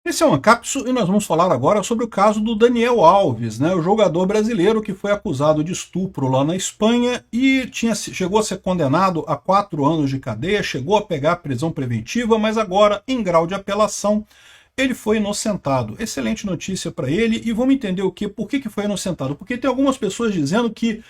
Esse é o Ancapso e nós vamos falar agora sobre o caso do Daniel Alves, né, o jogador brasileiro que foi acusado de estupro lá na Espanha e chegou a ser condenado a 4 anos de cadeia, chegou a pegar prisão preventiva, mas agora, em grau de apelação, ele foi inocentado. Excelente notícia para ele, e vamos entender por que foi inocentado. Porque tem algumas pessoas dizendo que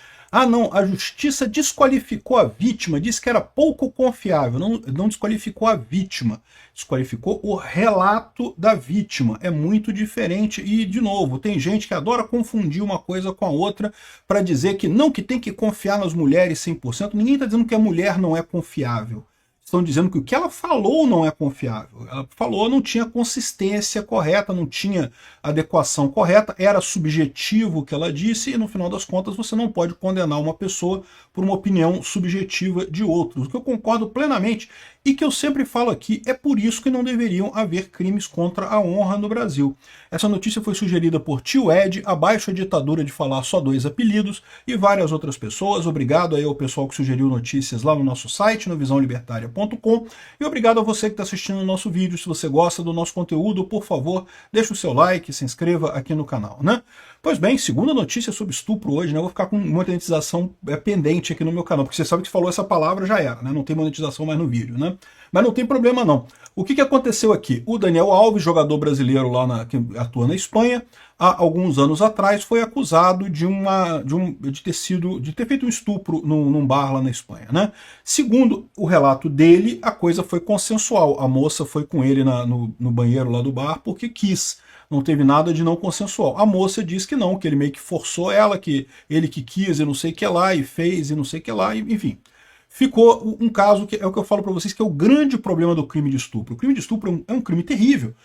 não, a justiça desqualificou a vítima, disse que era pouco confiável. Não desqualificou a vítima, desqualificou o relato da vítima. É muito diferente e, de novo, tem gente que adora confundir uma coisa com a outra para dizer que não, que tem que confiar nas mulheres 100%. Ninguém está dizendo que a mulher não é confiável. Estão dizendo que o que ela falou não é confiável. Ela falou não tinha consistência correta, não tinha adequação correta, era subjetivo o que ela disse, e no final das contas você não pode condenar uma pessoa por uma opinião subjetiva de outros. O que eu concordo plenamente e que eu sempre falo aqui, é por isso que não deveriam haver crimes contra a honra no Brasil. Essa notícia foi sugerida por Tio Ed, abaixo a ditadura de falar só 2 apelidos, e várias outras pessoas. Obrigado aí ao pessoal que sugeriu notícias lá no nosso site, no visãolibertaria.com, e obrigado a você que está assistindo o nosso vídeo. Se você gosta do nosso conteúdo, por favor, deixe o seu like, se inscreva aqui no canal, né? Pois bem, segunda notícia sobre estupro hoje, né? Eu vou ficar com monetização pendente aqui no meu canal, porque você sabe que falou essa palavra, já era, né? Não tem monetização mais no vídeo, né? Mas não tem problema não. O que aconteceu aqui? O Daniel Alves, jogador brasileiro lá que atua na Espanha, há alguns anos atrás foi acusado de ter feito um estupro num bar lá na Espanha, né? Segundo o relato dele, a coisa foi consensual. A moça foi com ele no banheiro lá do bar porque quis. Não teve nada de não consensual. A moça diz que não, que ele meio que forçou ela, que ele que quis e não sei o que lá, e fez e não sei o que lá, enfim. Ficou um caso que é o que eu falo para vocês, que é o grande problema do crime de estupro. O crime de estupro é um crime terrível.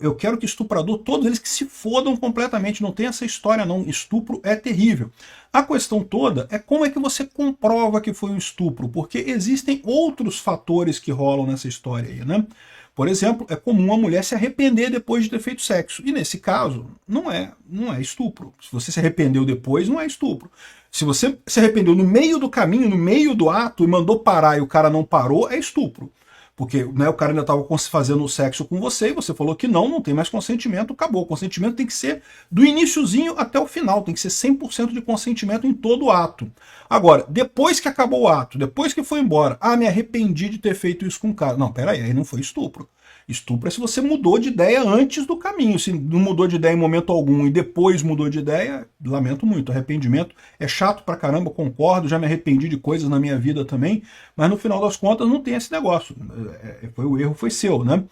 Eu quero que estuprador, todos eles que se fodam completamente, não tem essa história não. Estupro é terrível. A questão toda é como é que você comprova que foi um estupro, porque existem outros fatores que rolam nessa história aí, né? Por exemplo, é comum a mulher se arrepender depois de ter feito sexo. E nesse caso, não é estupro. Se você se arrependeu depois, não é estupro. Se você se arrependeu no meio do caminho, no meio do ato, e mandou parar e o cara não parou, é estupro. Porque o cara ainda estava fazendo sexo com você e você falou que não tem mais consentimento, acabou. O consentimento tem que ser do iniciozinho até o final, tem que ser 100% de consentimento em todo o ato. Agora, depois que acabou o ato, depois que foi embora, me arrependi de ter feito isso com o cara. Não, peraí, aí não foi estupro. Estupro é se você mudou de ideia antes do caminho. Se não mudou de ideia em momento algum e depois mudou de ideia, lamento muito. Arrependimento é chato pra caramba, concordo, já me arrependi de coisas na minha vida também, mas no final das contas não tem esse negócio. O erro foi seu, né?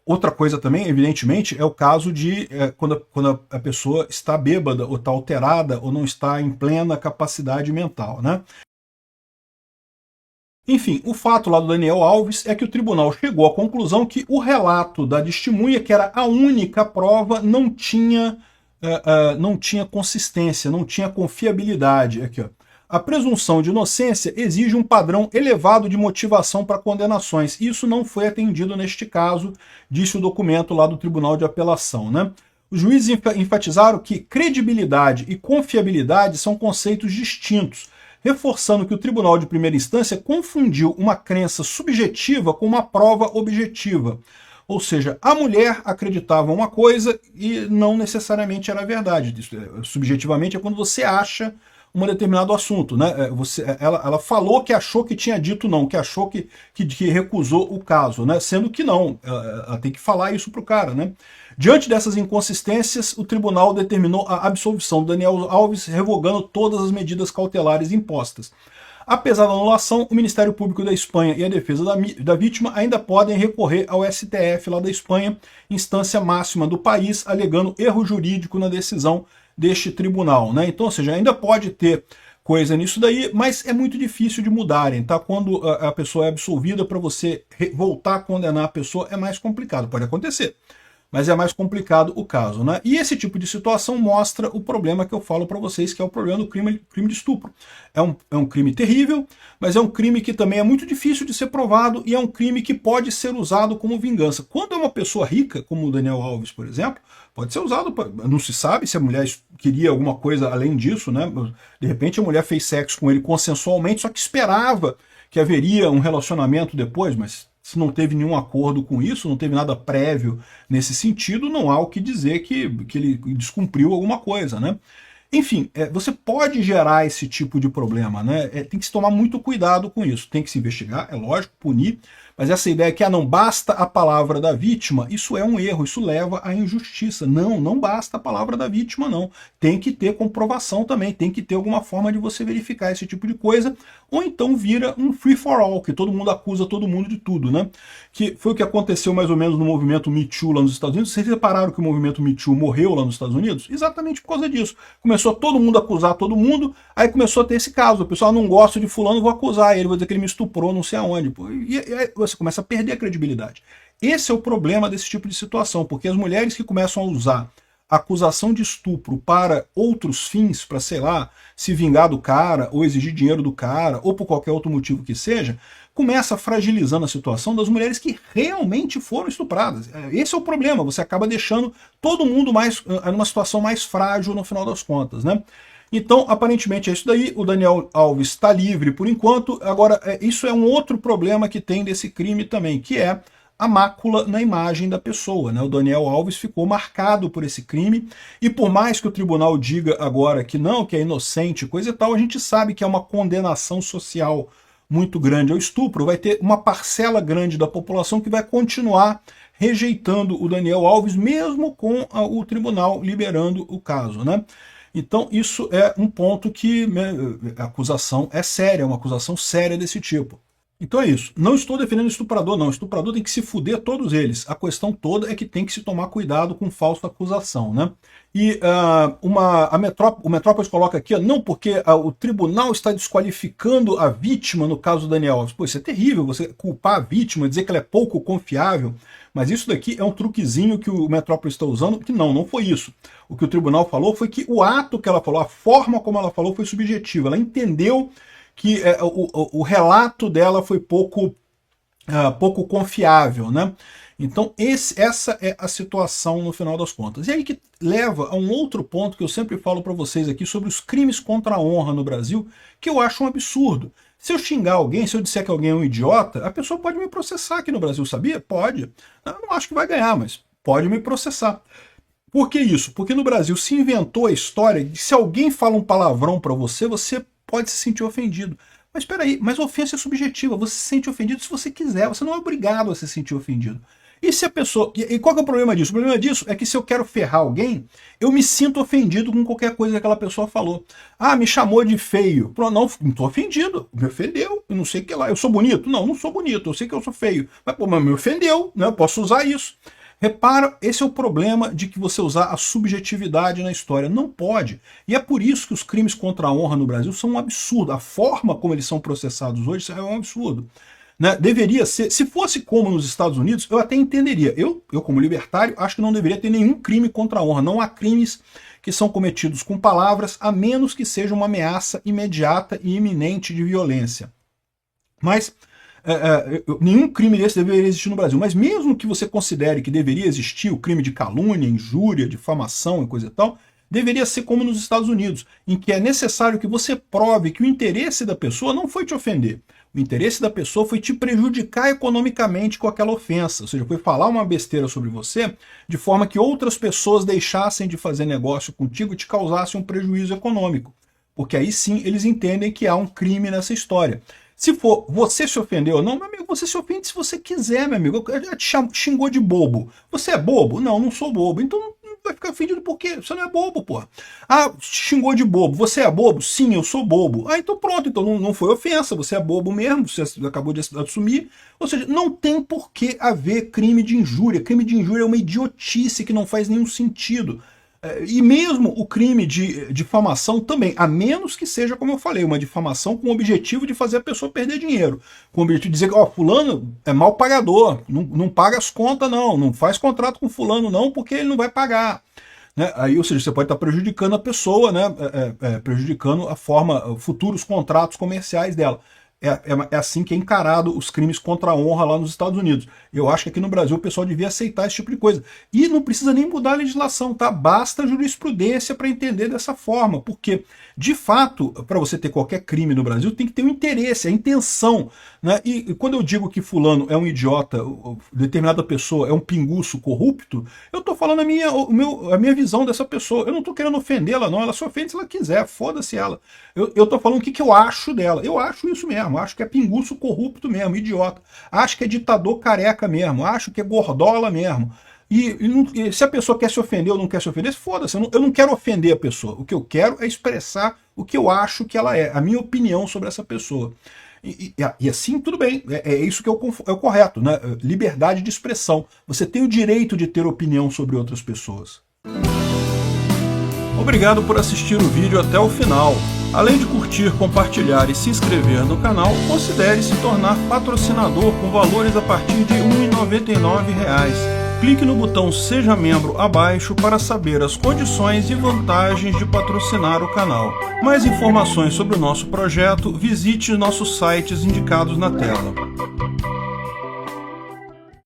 Outra coisa também, evidentemente, é o caso de quando a pessoa está bêbada, ou está alterada, ou não está em plena capacidade mental, né? Enfim, o fato lá do Daniel Alves é que o tribunal chegou à conclusão que o relato da testemunha, que era a única prova, não tinha consistência, não tinha confiabilidade. Aqui, ó. A presunção de inocência exige um padrão elevado de motivação para condenações. Isso não foi atendido neste caso, disse o documento lá do Tribunal de Apelação, né? Os juízes enfatizaram que credibilidade e confiabilidade são conceitos distintos, reforçando que o tribunal de primeira instância confundiu uma crença subjetiva com uma prova objetiva. Ou seja, a mulher acreditava uma coisa e não necessariamente era verdade. Subjetivamente é quando você acha um determinado assunto, né? Ela falou que achou que tinha dito não, que achou que recusou o caso, né? Sendo que não, ela tem que falar isso para o cara, né? Diante dessas inconsistências, o tribunal determinou a absolvição do Daniel Alves, revogando todas as medidas cautelares impostas. Apesar da anulação, o Ministério Público da Espanha e a defesa da vítima ainda podem recorrer ao STF lá da Espanha, instância máxima do país, alegando erro jurídico na decisão deste tribunal, né? Então, ou seja, ainda pode ter coisa nisso daí, mas é muito difícil de mudarem, tá? Quando a pessoa é absolvida, para você voltar a condenar a pessoa é mais complicado, pode acontecer, mas é mais complicado o caso, né? E esse tipo de situação mostra o problema que eu falo para vocês, que é o problema do crime de estupro. É um crime terrível, mas é um crime que também é muito difícil de ser provado e é um crime que pode ser usado como vingança. Quando é uma pessoa rica, como o Daniel Alves, por exemplo, pode ser usado, não se sabe se a mulher queria alguma coisa além disso, né? De repente a mulher fez sexo com ele consensualmente, só que esperava que haveria um relacionamento depois, mas se não teve nenhum acordo com isso, não teve nada prévio nesse sentido, não há o que dizer que ele descumpriu alguma coisa, né? Enfim, você pode gerar esse tipo de problema, né? Tem que se tomar muito cuidado com isso, tem que se investigar, é lógico, punir, mas essa ideia que não basta a palavra da vítima, isso é um erro, isso leva à injustiça. Não, não basta a palavra da vítima, não. Tem que ter comprovação também, tem que ter alguma forma de você verificar esse tipo de coisa, ou então vira um free for all, que todo mundo acusa todo mundo de tudo, né? Que foi o que aconteceu mais ou menos no movimento Me Too lá nos Estados Unidos. Vocês repararam que o movimento Me Too morreu lá nos Estados Unidos? Exatamente por causa disso. Começou todo mundo a acusar todo mundo, aí começou a ter esse caso. O pessoal não gosta de fulano, vou acusar ele, vou dizer que ele me estuprou, não sei aonde. E aí você começa a perder a credibilidade. Esse é o problema desse tipo de situação, porque as mulheres que começam a usar a acusação de estupro para outros fins, para, sei lá, se vingar do cara, ou exigir dinheiro do cara, ou por qualquer outro motivo que seja, começa fragilizando a situação das mulheres que realmente foram estupradas. Esse é o problema, você acaba deixando todo mundo numa situação mais frágil no final das contas, né? Então, aparentemente é isso daí, o Daniel Alves está livre por enquanto. Agora, isso é um outro problema que tem desse crime também, que é a mácula na imagem da pessoa, né? O Daniel Alves ficou marcado por esse crime, e por mais que o tribunal diga agora que não, que é inocente, coisa e tal, a gente sabe que é uma condenação social muito grande ao estupro, vai ter uma parcela grande da população que vai continuar rejeitando o Daniel Alves, mesmo com o tribunal liberando o caso, né? Então isso é um ponto que, né, a acusação é séria, é uma acusação séria desse tipo. Então é isso. Não estou defendendo o estuprador, não. O estuprador tem que se fuder todos eles. A questão toda é que tem que se tomar cuidado com falsa acusação, né? E o Metrópolis coloca aqui, não porque o tribunal está desqualificando a vítima no caso do Daniel Alves. Pô, isso é terrível, você culpar a vítima, dizer que ela é pouco confiável. Mas isso daqui é um truquezinho que o Metrópolis está usando, que não foi isso. O que o tribunal falou foi que o ato que ela falou, a forma como ela falou foi subjetiva. Ela entendeu que o relato dela foi pouco confiável, né? Então essa é a situação no final das contas. E aí que leva a um outro ponto que eu sempre falo para vocês aqui sobre os crimes contra a honra no Brasil, que eu acho um absurdo. Se eu xingar alguém, se eu disser que alguém é um idiota, a pessoa pode me processar aqui no Brasil, sabia? Pode. Eu não acho que vai ganhar, mas pode me processar. Por que isso? Porque no Brasil se inventou a história de que se alguém fala um palavrão para você, você pode se sentir ofendido. Mas espera aí, mas a ofensa é subjetiva, você se sente ofendido se você quiser, você não é obrigado a se sentir ofendido. E se a pessoa... E qual que é o problema disso? O problema disso é que se eu quero ferrar alguém, eu me sinto ofendido com qualquer coisa que aquela pessoa falou. Ah, me chamou de feio. Não estou ofendido, me ofendeu, eu não sei o que lá. Eu sou bonito? Não sou bonito, eu sei que eu sou feio. Mas me ofendeu, né? Eu posso usar isso. Repara, esse é o problema de que você usar a subjetividade na história. Não pode. E é por isso que os crimes contra a honra no Brasil são um absurdo. A forma como eles são processados hoje é um absurdo. Né? Deveria ser, se fosse como nos Estados Unidos, eu até entenderia. Eu como libertário, acho que não deveria ter nenhum crime contra a honra. Não há crimes que são cometidos com palavras, a menos que seja uma ameaça imediata e iminente de violência. Mas nenhum crime desse deveria existir no Brasil. Mas mesmo que você considere que deveria existir o crime de calúnia, injúria, difamação e coisa e tal, deveria ser como nos Estados Unidos, em que é necessário que você prove que o interesse da pessoa não foi te ofender. O interesse da pessoa foi te prejudicar economicamente com aquela ofensa, ou seja, foi falar uma besteira sobre você de forma que outras pessoas deixassem de fazer negócio contigo e te causassem um prejuízo econômico. Porque aí sim eles entendem que há um crime nessa história. Se for você se ofendeu ou não, meu amigo, você se ofende se você quiser, meu amigo. Te xingou de bobo. Você é bobo? Não sou bobo. Então não vai ficar ofendido por quê? Você não é bobo, pô. Ah, xingou de bobo. Você é bobo? Sim, eu sou bobo. Ah, então pronto. Então não foi ofensa. Você é bobo mesmo. Você acabou de assumir. Ou seja, não tem por que haver crime de injúria. Crime de injúria é uma idiotice que não faz nenhum sentido. E mesmo o crime de difamação também, a menos que seja, como eu falei, uma difamação com o objetivo de fazer a pessoa perder dinheiro. Com o objetivo de dizer que fulano é mal pagador, não paga as contas não faz contrato com fulano não, porque ele não vai pagar. Né? Aí, ou seja, você pode estar prejudicando a pessoa, né? Prejudicando a forma, futuros contratos comerciais dela. é assim que é encarado os crimes contra a honra lá nos Estados Unidos. Eu acho que aqui no Brasil o pessoal devia aceitar esse tipo de coisa. E não precisa nem mudar a legislação, tá? Basta jurisprudência para entender dessa forma, porque, de fato, para você ter qualquer crime no Brasil, tem que ter um interesse, a intenção, né? E quando eu digo que fulano é um idiota, determinada pessoa é um pinguço corrupto, eu estou falando a minha visão dessa pessoa. Eu não estou querendo ofendê-la, não. Ela se ofende se ela quiser, foda-se ela. Eu estou falando o que eu acho dela. Eu acho isso mesmo. Acho que é pinguço corrupto mesmo, idiota. Acho que é ditador careca mesmo. Acho que é gordola mesmo. E se a pessoa quer se ofender ou não quer se ofender, foda-se. Eu não quero ofender a pessoa. O que eu quero é expressar o que eu acho que ela é, a minha opinião sobre essa pessoa. E assim, tudo bem, é isso que é o correto, né? Liberdade de expressão. Você tem o direito de ter opinião sobre outras pessoas. Obrigado por assistir o vídeo até o final. Além de curtir, compartilhar e se inscrever no canal, considere se tornar patrocinador com valores a partir de R$ 1,99. Clique no botão Seja Membro abaixo para saber as condições e vantagens de patrocinar o canal. Mais informações sobre o nosso projeto, visite nossos sites indicados na tela.